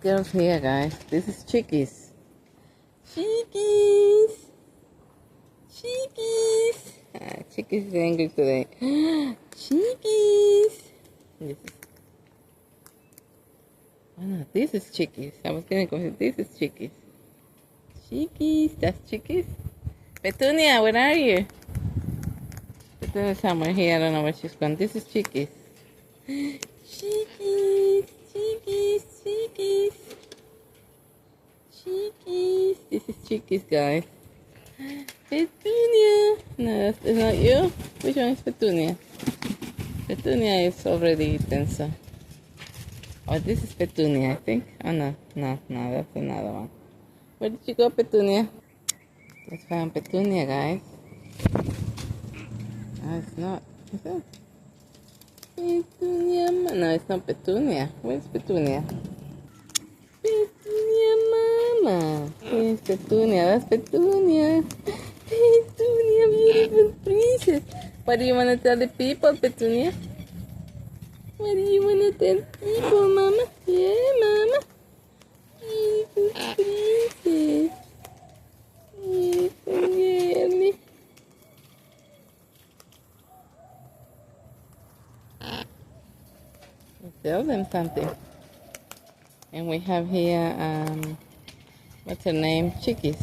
girls here, guys. This is chickies. Chickies. Chickies. Chickies is angry today. Chickies. This is... Oh no, this is chickies. I was getting confused. This is chickies. Chickies. That's chickies. Petunia, where are you? Petunia's somewhere here. I don't know where she's gone. This is chickies. Chickies. Chickies. Chickies. Chickies. This is chickies, guys. Petunia. No, that's not you. Which one is Petunia? Petunia is already eaten, so. Oh, this is Petunia, I think. Oh, no. No, that's another one. Where did you go, Petunia? Let's find Petunia, guys. No, it's not. Is it? Petunia. No, it's not Petunia. Where's Petunia? Petunia, mama. Where's Petunia? That's Petunia. Petunia, beautiful princess. What do you want to tell the people, Petunia? What do you want to tell people, mama? Yeah, mama. Beautiful princess. Beautiful girlie. Let's tell them something. And we have here, what's her name? Chickies.